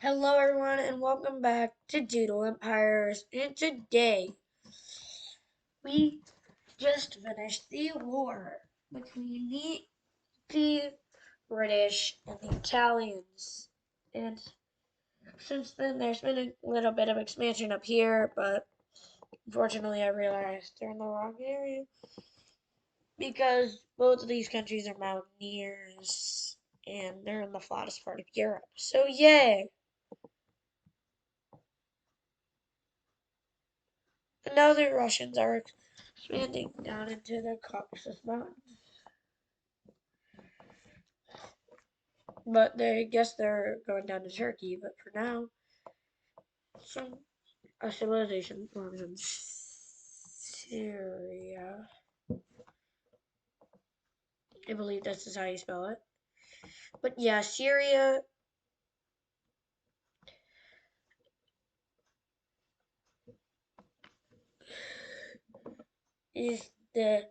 Hello, everyone, and welcome back to Doodle Empires. And today, we just finished the war between the British and the Italians. And since then, there's been a little bit of expansion up here, but unfortunately, I realized they're in the wrong area because both of these countries are mountaineers and they're in the flattest part of Europe. So, yay! And now the Russians are expanding down into the Caucasus Mountains. But they guess they're going down to Turkey. But for now, some a civilization forms in Syria. I believe this is how you spell it. But yeah, Syria is the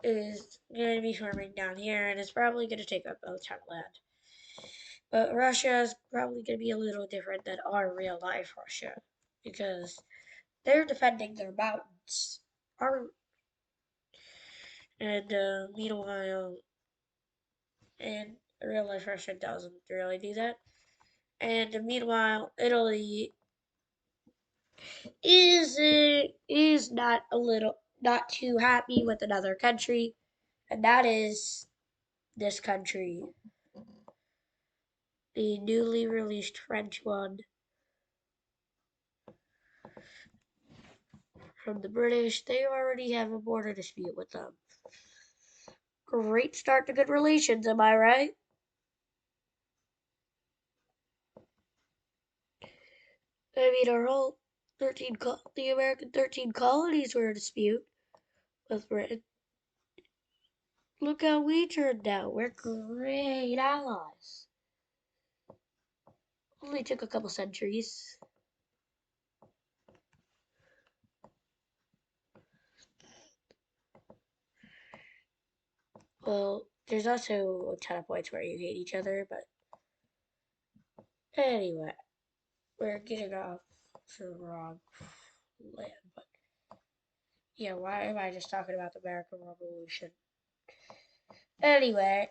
is going to be forming down here, and it's probably going to take up a ton of land. But Russia is probably going to be a little different than our real life Russia because they're defending their mountains. Our and meanwhile, and real life Russia doesn't really do that. And meanwhile, Italy is not too happy with another country, and that is this country, the newly released French one from the British. They already have a border dispute with them. Great start to good relations, am I right? I mean, our whole the American 13 colonies were in dispute with Britain. Look how we turned out. We're great allies. Only took a couple centuries. Well, there's also a ton of points where you hate each other, but anyway, we're getting off to the wrong land. But yeah, why am I just talking about the American Revolution? Anyway,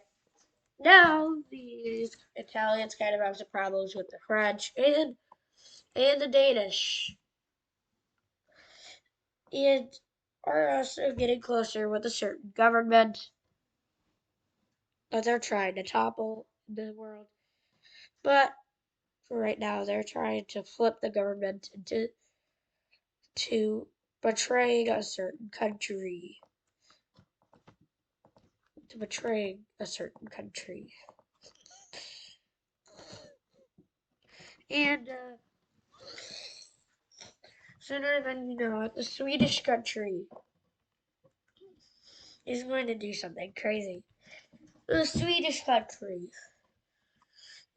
now these Italians kind of have some problems with the French and the Danish, and are also getting closer with a certain government that they're trying to topple in the world. But for right now, they're trying to flip the government into to betraying a certain country. To betraying a certain country. And sooner than you know it, the Swedish country is going to do something crazy. The Swedish country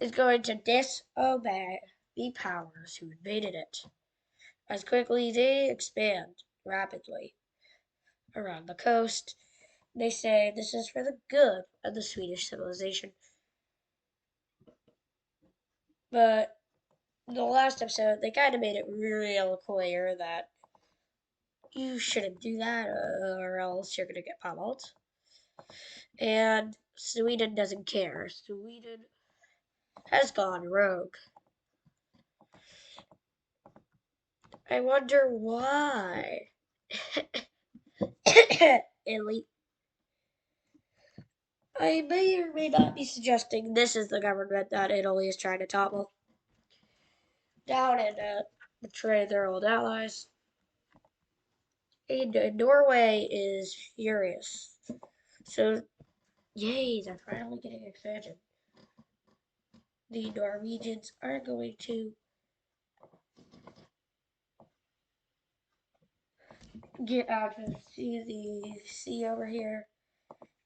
is going to disobey the powers who invaded it. As quickly they expand rapidly around the coast, they say this is for the good of the Swedish civilization. But in the last episode, they kind of made it real clear that you shouldn't do that or else you're going to get pummeled. And Sweden doesn't care. Sweden has gone rogue. I wonder why. Italy. I may or may not be suggesting this is the government that Italy is trying to topple down and betray their old allies. And Norway is furious. So, yay, they're finally getting expansion. The Norwegians are going to get out to see the sea over here.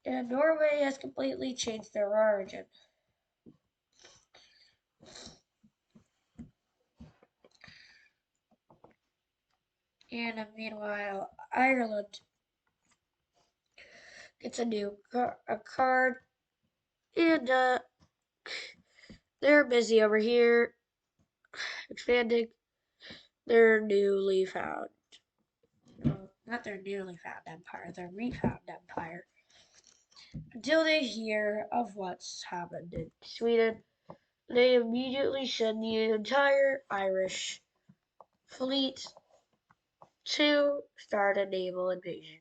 And Norway has completely changed their origin. And meanwhile, Ireland gets a card, and they're busy over here. expanding their newly found, well, not their newly found empire, their refound empire, until they hear of what's happened in Sweden. They immediately send the entire Irish fleet to start a naval invasion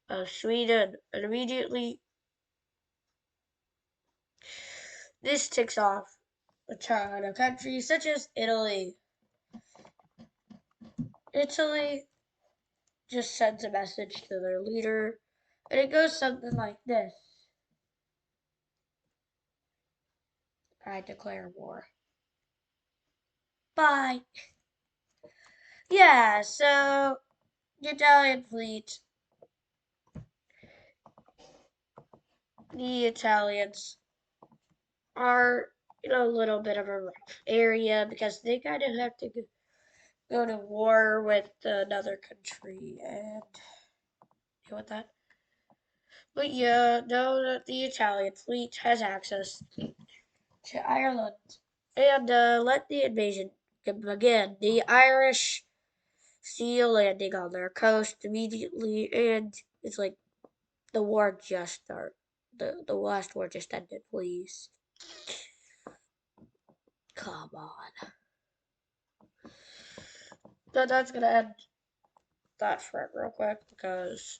of Sweden, and immediately this ticks off a ton of countries such as Italy. Italy just sends a message to their leader, and it goes something like this: I declare war. Bye. Yeah, so the Italian fleet, the Italians are in a little bit of a rough area because they kind of have to go to war with another country and deal with that. But yeah, know that the Italian fleet has access to Ireland and let the invasion begin. The Irish see a landing on their coast immediately, and it's like the war just started. The last war just ended, please. Come on. That's gonna end that front real quick because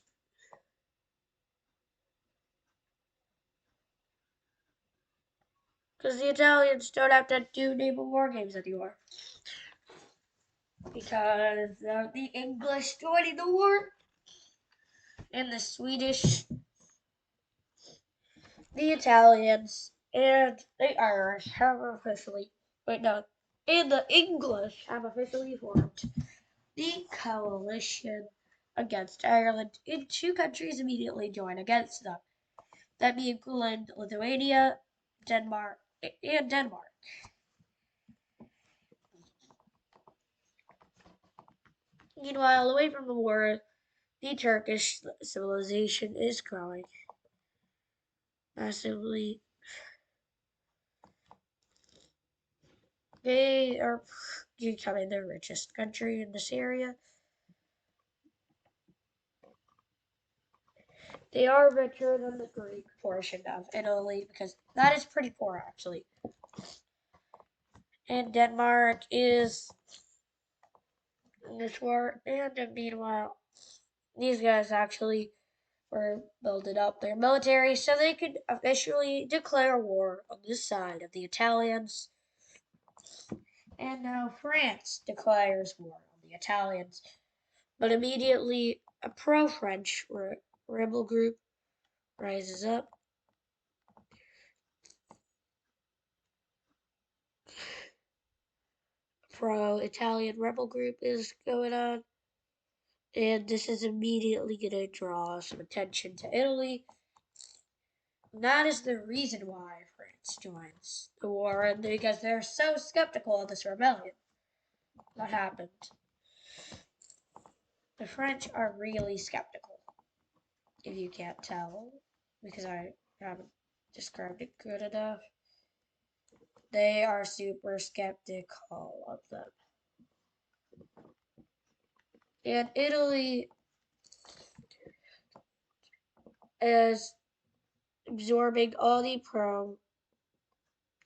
the Italians don't have to do naval war games anymore. Because of the English joining the war and the Swedish, the Italians, and the Irish have officially, wait, no, and the English have officially formed the coalition against Ireland, and two countries immediately join against them. That being England, Lithuania, Denmark, and Denmark. Meanwhile, away from the war, the Turkish civilization is growing massively. They are becoming the richest country in this area. They are richer than the Greek portion of Italy because that is pretty poor actually. And Denmark is in this war. And meanwhile, these guys actually were building up their military so they could officially declare war on this side of the Italians. And now France declares war on the Italians. But immediately a pro-French rebel group rises up. Pro-Italian rebel group is going on. And this is immediately going to draw some attention to Italy. And that is the reason why France joins the war, and because they're so skeptical of this rebellion that happened. The French are really skeptical, if you can't tell, because I haven't described it good enough. They are super skeptical of them. And Italy is absorbing all the pro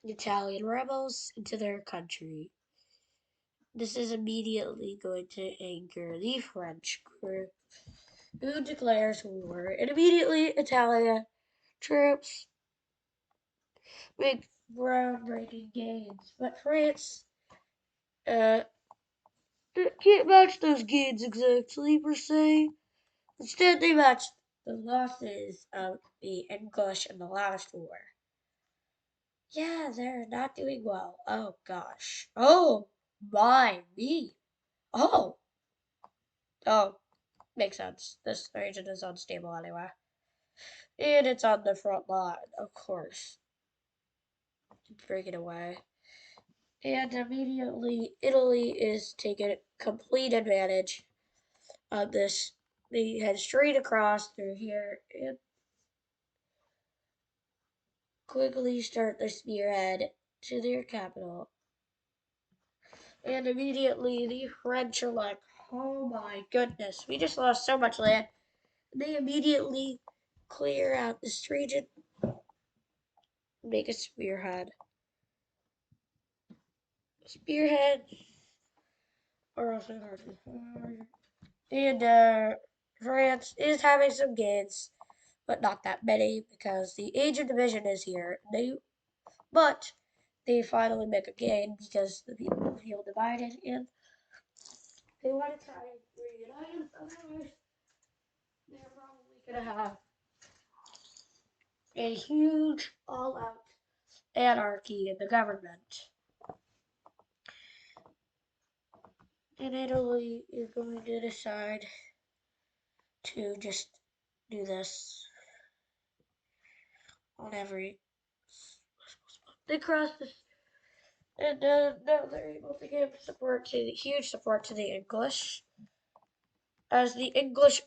Italian rebels into their country. This is immediately going to anger the French group, who declares war, and immediately Italian troops make groundbreaking gains. But France uh, can't match those gains exactly, per se. Instead, they match the losses of the English in the last war. Yeah, they're not doing well. Oh gosh. Oh my me. Oh. Oh, makes sense. This region is unstable anyway. And it's on the front line, of course. Bring it away. And immediately, Italy is taking complete advantage of this. They head straight across through here and quickly start their spearhead to their capital. And immediately the French are like, oh my goodness, we just lost so much land. They immediately clear out this region, make a spearhead. Spearhead are also hard to find. And France is having some gains, but not that many because the age of division is here. But they finally make a gain because the people feel divided and they want to try and reunite. Otherwise, they're probably gonna have a huge all-out anarchy in the government. And Italy is going to decide to just do this on every. They cross this, and now they're able to give support to huge support to the English, as the English